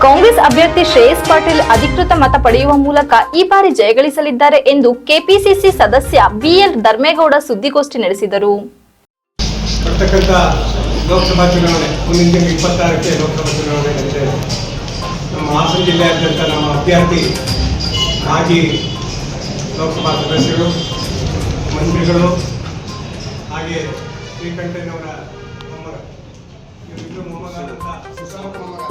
ಕಾಂಗ್ರೆಸ್ ಅಭ್ಯರ್ಥಿ ಶ್ರೇಯಸ್ ಪಾಟೀಲ್ ಅಧಿಕೃತ ಮತ ಪಡೆಯುವ ಮೂಲಕ ಈ ಬಾರಿ ಜಯಗಳಿಸಲಿದ್ದಾರೆ ಎಂದು ಕೆಪಿಸಿಸಿ ಸದಸ್ಯ ಬಿಎಲ್ ಧರ್ಮೇಗೌಡ ಸುದ್ದಿಗೋಷ್ಠಿ ನಡೆಸಿದರು. ಲೋಕಸಭಾ ಚುನಾವಣೆ ಮುಂದಿನ 26ಕ್ಕೆ ಲೋಕಸಭಾ ಚುನಾವಣೆ ನಡೆದಿದೆ. ನಮ್ಮ ಹಾಸನ ಜಿಲ್ಲೆಯಾದ್ಯಂತ ನಮ್ಮ ಅಭ್ಯರ್ಥಿ ಮಾಜಿ ಲೋಕಸಭಾ ಸದಸ್ಯರು, ಮಂತ್ರಿಗಳು ಹಾಗೆ ಶ್ರೀಕಂಠಯ್ಯನವರ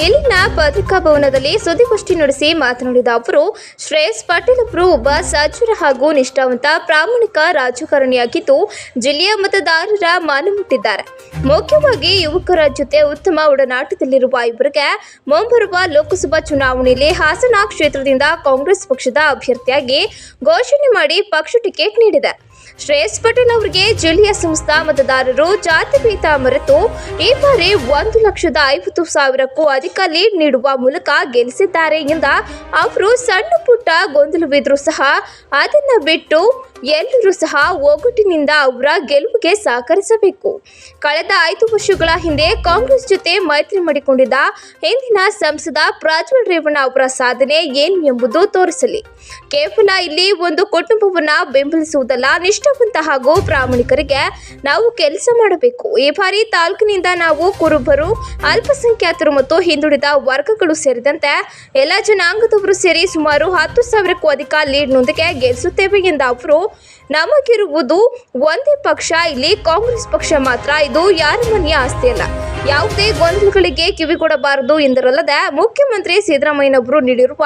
ಇಲ್ಲಿನ ಪತ್ರಿಕಾ ಭವನದಲ್ಲಿ ಸುದ್ದಿಗೋಷ್ಠಿ ನಡೆಸಿ ಮಾತನಾಡಿದ ಅವರು, ಶ್ರೇಯಸ್ ಪಾಟೀಲ್ ಅವರು ಒಬ್ಬ ಸಜ್ಜನ ಹಾಗೂ ನಿಷ್ಠಾವಂತ ಪ್ರಾಮಾಣಿಕ ರಾಜಕಾರಣಿಯಾಗಿದ್ದು ಜಿಲ್ಲೆಯ ಮತದಾರರ ಮನ ಮುಟ್ಟಿದ್ದಾರೆ. ಮುಖ್ಯವಾಗಿ ಯುವಕರ ಜೊತೆ ಉತ್ತಮ ಒಡನಾಟದಲ್ಲಿರುವ ಇವರಿಗೆ ಮುಂಬರುವ ಲೋಕಸಭಾ ಚುನಾವಣೆಯಲ್ಲಿ ಹಾಸನ ಕ್ಷೇತ್ರದಿಂದ ಕಾಂಗ್ರೆಸ್ ಪಕ್ಷದ ಅಭ್ಯರ್ಥಿಯಾಗಿ ಘೋಷಣೆ ಮಾಡಿ ಪಕ್ಷ ಟಿಕೆಟ್ ನೀಡಿದೆ. ಶ್ರೇಯಸ್ ಪಾಟೀಲ್ ಅವರಿಗೆ ಜಿಲ್ಲೆಯ ಸಂಸ್ಥಾ ಮತದಾರರು ಜಾತಿಭೇದ ಮರೆತು ಈ ಬಾರಿ 1,50,000ಕ್ಕೂ ಅಧಿಕ ಲೀಡ್ ನೀಡುವ ಮೂಲಕ ಗೆಲ್ಲಿಸಿದ್ದಾರೆ ಎಂದ ಅವರು, ಸಣ್ಣ ಪುಟ್ಟ ಗೊಂದಲವಿದ್ರೂ ಸಹ ಅದನ್ನ ಬಿಟ್ಟು ಎಲ್ಲರೂ ಸಹ ಒಗ್ಗಟ್ಟಿನಿಂದ ಅವರ ಗೆಲುವಿಗೆ ಸಹಕರಿಸಬೇಕು. ಕಳೆದ 5 ವರ್ಷಗಳ ಹಿಂದೆ ಕಾಂಗ್ರೆಸ್ ಜೊತೆ ಮೈತ್ರಿ ಮಾಡಿಕೊಂಡಿದ್ದ ಹಿಂದಿನ ಸಂಸದ ಪ್ರಜ್ವಲ್ ರೇವಣ್ಣ ಅವರ ಸಾಧನೆ ಏನು ಎಂಬುದು ತೋರಿಸಲಿ. ಕೇವಲ ಇಲ್ಲಿ ಒಂದು ಕುಟುಂಬವನ್ನ ಬೆಂಬಲಿಸುವುದಲ್ಲ, ನಿಷ್ಠಾವಂತ ಹಾಗೂ ಪ್ರಾಮಾಣಿಕರಿಗೆ ನಾವು ಕೆಲಸ ಮಾಡಬೇಕು. ಈ ಬಾರಿ ತಾಲೂಕಿನಿಂದ ನಾವು ಕುರುಬರು, ಅಲ್ಪಸಂಖ್ಯಾತರು ಮತ್ತು ಹಿಂದುಳಿದ ವರ್ಗಗಳು ಸೇರಿದಂತೆ ಎಲ್ಲ ಜನಾಂಗದವರು ಸೇರಿ ಸುಮಾರು 10,000ಕ್ಕೂ ಅಧಿಕ ಲೀಡ್ನೊಂದಿಗೆ ಗೆಲ್ಲಿಸುತ್ತೇವೆ ಎಂದ ಅವರು, ನಮಗಿರುವುದು ಒಂದೇ ಪಕ್ಷ, ಇಲ್ಲಿ ಕಾಂಗ್ರೆಸ್ ಪಕ್ಷ ಮಾತ್ರ. ಇದು ಯಾರ ಮನೆಯ ಆಸ್ತಿ ಅಲ್ಲ. ಯಾವುದೇ ಗೊಂದಲಗಳಿಗೆ ಕಿವಿಗೊಡಬಾರದು ಎಂದರಲ್ಲದೆ ಮುಖ್ಯಮಂತ್ರಿ ಸಿದ್ದರಾಮಯ್ಯನವರು ನೀಡಿರುವ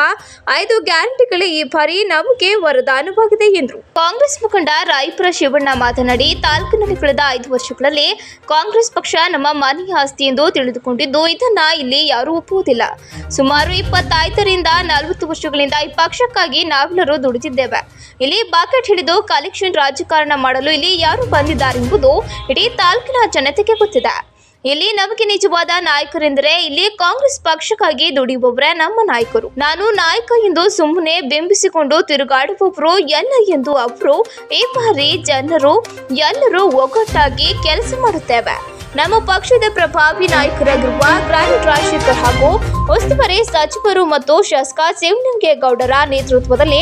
5 ಗ್ಯಾರಂಟಿಗಳೇ ಈ ಬಾರಿ ನಮಗೆ ವರದಾನವಾಗಿದೆ ಎಂದರು. ಕಾಂಗ್ರೆಸ್ ಮುಖಂಡ ರಾಯಪುರ ಶಿವಣ್ಣ ಮಾತನಾಡಿ, ತಾಲೂಕಿನಲ್ಲಿ ಕಳೆದ 5 ವರ್ಷಗಳಲ್ಲಿ ಕಾಂಗ್ರೆಸ್ ಪಕ್ಷ ನಮ್ಮ ಮನೆಯ ಆಸ್ತಿ ಎಂದು ತಿಳಿದುಕೊಂಡಿದ್ದು ಇದನ್ನ ಇಲ್ಲಿ ಯಾರೂ ಒಪ್ಪುವುದಿಲ್ಲ. ಸುಮಾರು 25ರಿಂದ 40 ವರ್ಷಗಳಿಂದ ಈ ಪಕ್ಷಕ್ಕಾಗಿ ನಾವೆಲ್ಲರೂ ದುಡಿದಿದ್ದೇವೆ. ಇಲ್ಲಿ ಬಾಕೆಟ್ ಹಿಡಿದು ಕಲೆಕ್ಷನ್ ರಾಜಕಾರಣ ಮಾಡಲು ಇಲ್ಲಿ ಯಾರು ಬಂದಿದ್ದಾರೆಂಬುದು ಇಡೀ ತಾಲೂಕಿನ ಜನತೆಗೆ ಗೊತ್ತಿದೆ. ಇಲ್ಲಿ ನಮಗೆ ನಿಜವಾದ ನಾಯಕರೆಂದರೆ ಇಲ್ಲಿ ಕಾಂಗ್ರೆಸ್ ಪಕ್ಷಕ್ಕಾಗಿ ದುಡಿಯುವವರೇ ನಮ್ಮ ನಾಯಕರು. ನಾನು ನಾಯಕ ಎಂದು ಸುಮ್ಮನೆ ಬಿಂಬಿಸಿಕೊಂಡು ತಿರುಗಾಡುವವರು ಎಲ್ಲ ಎಂದು ಅವರು, ಈ ಬಾರಿ ಜನರು ಎಲ್ಲರೂ ಒಗ್ಗಟ್ಟಾಗಿ ಕೆಲಸ ಮಾಡುತ್ತೇವೆ. ನಮ್ಮ ಪಕ್ಷದ ಪ್ರಭಾವಿ ನಾಯಕರಾಗಿರುವ ಗ್ರಾಮೀಣ ರಾಜಶೇಖರ್ ಹಾಗೂ ಉಸ್ತುವಾರಿ ಸಚಿವರು ಮತ್ತು ಶಾಸಕ ಶಿವಲಿಂಗೇಗೌಡರ ನೇತೃತ್ವದಲ್ಲಿ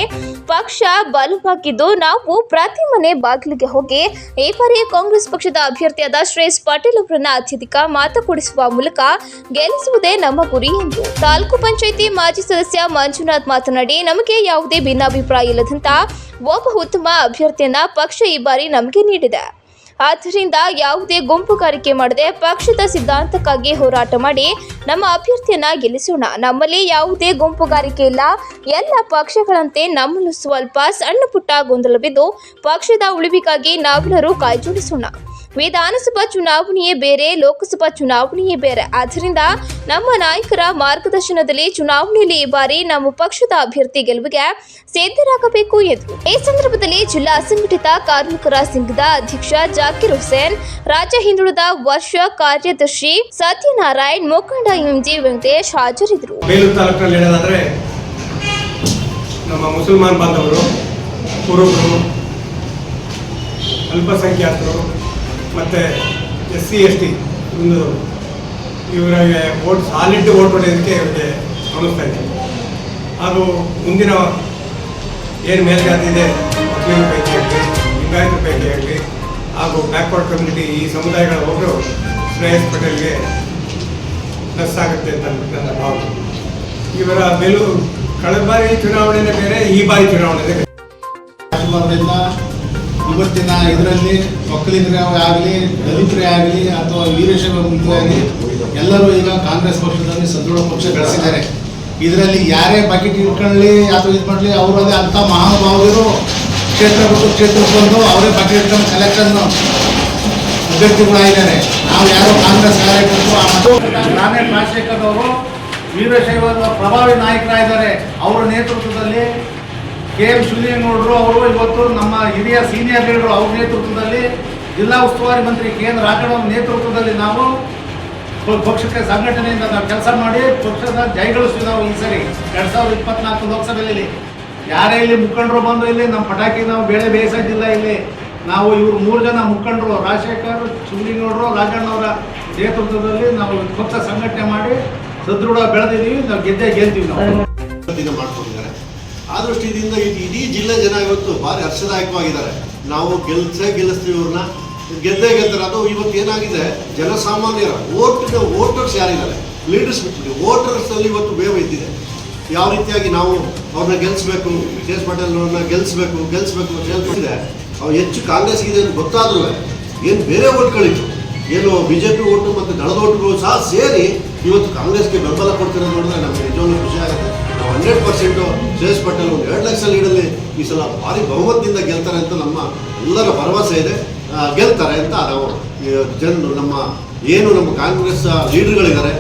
ಪಕ್ಷ ಬಲವಾಗಿದ್ದು ನಾವು ಪ್ರತಿ ಮನೆ ಬಾಗಿಲಿಗೆ ಹೋಗಿ ಈ ಬಾರಿ ಕಾಂಗ್ರೆಸ್ ಪಕ್ಷದ ಅಭ್ಯರ್ಥಿಯಾದ ಶ್ರೇಯಸ್ ಪಾಟೀಲ್ ಅವರನ್ನ ಅತ್ಯಧಿಕ ಮತ ಕೊಡಿಸುವ ಮೂಲಕ ಗೆಲ್ಲಿಸುವುದೇ ನಮ್ಮ ಗುರಿ ಎಂದು ತಾಲೂಕು ಪಂಚಾಯಿತಿ ಮಾಜಿ ಸದಸ್ಯ ಮಂಜುನಾಥ್ ಮಾತನಾಡಿ, ನಮಗೆ ಯಾವುದೇ ಭಿನ್ನಾಭಿಪ್ರಾಯ ಇಲ್ಲದಂತ ಒಬ್ಬ ಉತ್ತಮ ಅಭ್ಯರ್ಥಿಯನ್ನ ಪಕ್ಷ ಈ ಬಾರಿ ನಮಗೆ ನೀಡಿದೆ. ಆದ್ದರಿಂದ ಯಾವುದೇ ಗುಂಪುಗಾರಿಕೆ ಮಾಡದೆ ಪಕ್ಷದ ಸಿದ್ಧಾಂತಕ್ಕಾಗಿ ಹೋರಾಟ ಮಾಡಿ ನಮ್ಮ ಅಭ್ಯರ್ಥಿಯನ್ನ ಗೆಲ್ಲಿಸೋಣ. ನಮ್ಮಲ್ಲಿ ಯಾವುದೇ ಗುಂಪುಗಾರಿಕೆ ಇಲ್ಲ. ಎಲ್ಲ ಪಕ್ಷಗಳಂತೆ ನಮ್ಮಲ್ಲೂ ಸ್ವಲ್ಪ ಸಣ್ಣ ಪುಟ್ಟ ಗೊಂದಲವಿದ್ದು ಪಕ್ಷದ ಉಳಿವಿಗಾಗಿ ನಾವೆಲ್ಲರೂ ಕೈಜೋಡಿಸೋಣ. ವಿಧಾನಸಭಾ ಚುನಾವಣೆಯೇ ಬೇರೆ, ಲೋಕಸಭಾ ಚುನಾವಣೆಯೇ ಬೇರೆ. ಆದ್ದರಿಂದ ನಮ್ಮ ನಾಯಕರ ಮಾರ್ಗದರ್ಶನದಲ್ಲಿ ಚುನಾವಣೆಯಲ್ಲಿ ಈ ಬಾರಿ ನಮ್ಮ ಪಕ್ಷದ ಅಭ್ಯರ್ಥಿ ಗೆಲುವಿಗೆ ಸಿದ್ಧರಾಗಬೇಕು ಎಂದರು. ಈ ಸಂದರ್ಭದಲ್ಲಿ ಜಿಲ್ಲಾ ಅಸಂಘಟಿತ ಕಾರ್ಮಿಕರ ಸಂಘದ ಅಧ್ಯಕ್ಷ ಜಾಕಿರ್ ಹುಸೇನ್, ರಾಜ್ಯ ಹಿಂದುಳಿದ ವರ್ಷ ಕಾರ್ಯದರ್ಶಿ ಸತ್ಯನಾರಾಯಣ್, ಮುಖಂಡ ಎಂಜಿ ವೆಂಕಟೇಶ್ ಹಾಜರಿದ್ದರು. ನಮ್ಮ ಮುಸಲ್ಮಾನ್ ಬಾಂಧವರು, ಕುರುಬರು, ಅಲ್ಪಸಂಖ್ಯಾತರು ಮತ್ತು SC ST ಇವರಿಗೆ ಸಾಲಿಡ್ ಓಟ್ ಹೊಡೆಯೋದಕ್ಕೆ ಇವರಿಗೆ ಅನಿಸ್ತಾ ಇದೆ. ಹಾಗೂ ಮುಂದಿನ ಏನು ಮೇಲ್ಜಾತಿ ಇದೆ, ಮುಸ್ಲಿಂ ಪೈಕಿ ಆಗಲಿ, ಲಿಂಗಾಯತ ಪೈಕಿ ಆಗಲಿ ಹಾಗೂ ಬ್ಯಾಕ್ವರ್ಡ್ ಕಮ್ಯುನಿಟಿ ಈ ಸಮುದಾಯಗಳ ಹೋಗಲು ಶ್ರೇಯಸ್ ಪಟೇಲ್ಗೆ ಪ್ಲಸ್ ಆಗುತ್ತೆ ಅಂತ ನನ್ನ ಭಾವನೆ. ಇವರ ಬೆಲು ಕಳೆದ ಬಾರಿ ಚುನಾವಣೆನೇ ಬೇರೆ, ಈ ಬಾರಿ ಚುನಾವಣೆನೇ ಬೇರೆ. ಇವತ್ತಿನ ಇದರಲ್ಲಿ ಒಕ್ಕಲಿಗರೇ ಆಗಲಿ, ದಲಿತರೇ ಆಗಲಿ ಅಥವಾ ವೀರಶೈವ ಮುಂತಾಗಿ ಎಲ್ಲರೂ ಈಗ ಕಾಂಗ್ರೆಸ್ ಪಕ್ಷದಲ್ಲಿ ಸದೃಢ ಪಕ್ಷ ಗಳಿಸಿದ್ದಾರೆ. ಇದರಲ್ಲಿ ಯಾರೇ ಬಕೆಟ್ ಇಟ್ಕೊಳ್ಳಿ ಅಥವಾ ಇದು ಮಾಡಲಿ, ಅವರಲ್ಲಿ ಅಂಥ ಮಹಾನುಭಾವರು ಕ್ಷೇತ್ರ ಬಿಟ್ಟು ಕ್ಷೇತ್ರಕ್ಕೆ ಬಂದು ಅವರೇ ಬಕೆಟ್ ಇಟ್ಕೊಂಡು ಸೆಲೆಕ್ಷನ್ ಅಭ್ಯರ್ಥಿಗಳಾಗಿದ್ದಾರೆ. ನಾವು ಯಾರೋ ಕಾಂಗ್ರೆಸ್ ಕಾರ್ಯಕರ್ತರು ಗ್ರಾಮೀಣ ರಾಜಶೇಖರ್ ಅವರು ವೀರಶೈವ ಪ್ರಭಾವಿ ನಾಯಕರಾಗಿದ್ದಾರೆ. ಅವರ ನೇತೃತ್ವದಲ್ಲಿ KM ಶಿವಲಿಂಗೇಗೌಡರು ಅವರು ಇವತ್ತು ನಮ್ಮ ಹಿರಿಯ ಸೀನಿಯರ್ ಲೀಡರು ಅವ್ರ ನೇತೃತ್ವದಲ್ಲಿ, ಜಿಲ್ಲಾ ಉಸ್ತುವಾರಿ ಮಂತ್ರಿ KN ರಾಜಣ್ಣ ನೇತೃತ್ವದಲ್ಲಿ ನಾವು ಪಕ್ಷಕ್ಕೆ ಸಂಘಟನೆಯಿಂದ ನಾವು ಕೆಲಸ ಮಾಡಿ ಪಕ್ಷದ ಜಯಗಳಿಸ್ತೀವಿ. ನಾವು ಈ ಸರಿ 2024 ಲೋಕಸಭೆಯಲ್ಲಿ ಯಾರೇ ಇಲ್ಲಿ ಮುಖಂಡರು ಬಂದು ಇಲ್ಲಿ ನಮ್ಮ ಪಟಾಕಿ ನಾವು ಬೇಳೆ ಬೇಯಿಸೋದಿಲ್ಲ. ಇಲ್ಲಿ ನಾವು ಇವರು 3 ಜನ ಮುಖಂಡರು ರಾಜಶೇಖರ್, ಶಿವಲಿಂಗೇಗೌಡರು, ರಾಜಣ್ಣವರ ನೇತೃತ್ವದಲ್ಲಿ ನಾವು ಪಕ್ಷ ಸಂಘಟನೆ ಮಾಡಿ ಸದೃಢ ಬೆಳೆದಿದ್ದೀವಿ, ನಾವು ಗೆಲ್ತೀವಿ ನಾವು. ಮಾಡ್ಕೊಂಡಿದ್ದಾರೆ. ಆ ದೃಷ್ಟಿಯಿಂದ ಇಡೀ ಜಿಲ್ಲೆ ಜನ ಇವತ್ತು ಭಾರಿ ಹರ್ಷದಾಯಕವಾಗಿದ್ದಾರೆ. ನಾವು ಗೆಲ್ಲಿಸ್ತೀವಿ ಇವ್ರನ್ನ, ಗೆದ್ದೇ ಗೆಲ್ತಾರೆ. ಅದು ಇವತ್ತು ಏನಾಗಿದೆ, ಜನಸಾಮಾನ್ಯರ ವೋಟರ್ಸ್ ಯಾರಿದ್ದಾರೆ, ಲೀಡರ್ಸ್ ಬಿಟ್ಬಿಟ್ಟು ವೋಟರ್ಸಲ್ಲಿ ಇವತ್ತು ವೇವ್ ಇದ್ದಿದೆ. ಯಾವ ರೀತಿಯಾಗಿ ನಾವು ಅವ್ರನ್ನ ಗೆಲ್ಲಿಸ್ಬೇಕು, ಕೆ ಎಸ್ ಪಾಟೀಲ್ ಅವ್ರನ್ನ ಗೆಲ್ಲಿಸ್ಬೇಕು ಹೇಳ್ಕೊಂಡಿದೆ. ಅವ್ರು ಹೆಚ್ಚು ಕಾಂಗ್ರೆಸ್ಗಿದೆ ಅಂತ ಗೊತ್ತಾದ್ರೂ ಏನು ಬೇರೆ ಓಟ್ಗಳಿತ್ತು, ಏನು BJP ಓಟು ಮತ್ತು ದಳದ ಓಟುಗಳು ಸಹ ಸೇರಿ ಇವತ್ತು ಕಾಂಗ್ರೆಸ್ಗೆ ಬೆಂಬಲ ಕೊಡ್ತಿರೋದು ನೋಡಿದ್ರೆ ನಮಗೆ ನಿಜವಾಗ್ಲೂ ಖುಷಿ ಆಗುತ್ತೆ. ನಾವು 100% ಕೆ ಎಸ್ ಪಾಟೀಲ್ 2 ಲಕ್ಷ ಲೀಡಲ್ಲಿ ಈ ಸಲ ಭಾರಿ ಬಹುಮತದಿಂದ ಗೆಲ್ತಾರೆ ಅಂತ ನಮ್ಮ ಎಲ್ಲರ ಭರವಸೆ ಇದೆ. ಗೆಲ್ತಾರೆ ಅಂತ ನಾವು ಜನರು ನಮ್ಮ ಕಾಂಗ್ರೆಸ್ ಲೀಡರ್ಗಳಿದ್ದಾರೆ,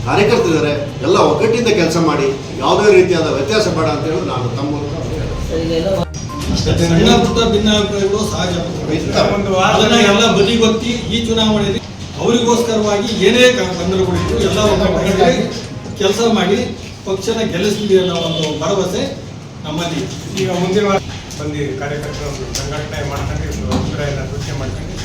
ಕಾರ್ಯಕರ್ತರಿದ್ದಾರೆ, ಎಲ್ಲ ಒಗ್ಗಟ್ಟಿಂದ ಕೆಲಸ ಮಾಡಿ ಯಾವುದೇ ರೀತಿಯಾದ ವ್ಯತ್ಯಾಸ ಬೇಡ ಅಂತ ಹೇಳಿ ನಾನು ತಮ್ಮ ಸಣ್ಣ ಪುಟ್ಟ ಭಿನ್ನಾಭಿಪ್ರಾಯಗಳು ಸಹಜ. ಅದನ್ನ ಎಲ್ಲ ಬದಿಗೊತ್ತಿ ಈ ಚುನಾವಣೆಯಲ್ಲಿ ಅವರಿಗೋಸ್ಕರವಾಗಿ ಏನೇ ತೊಂದರೆಗಳಿದ್ರು ಎಲ್ಲ ಒಗ್ಗಟ್ಟಿಗೆ ಕೆಲಸ ಮಾಡಿ ಪಕ್ಷನ ಗೆಲ್ಲಿಸ್ತೀವಿ ಅನ್ನೋ ಒಂದು ಭರವಸೆ ನಮ್ಮಲ್ಲಿ. ಈಗ ಮುಂದಿನ ವಾರ ಬಂದು ಕಾರ್ಯಕರ್ತರು ಸಂಘಟನೆ ಮಾಡ್ಕೊಂಡು ಅಭಿಪ್ರಾಯ ಎಲ್ಲ ಸೂಚನೆ ಮಾಡ್ಕೊಂಡು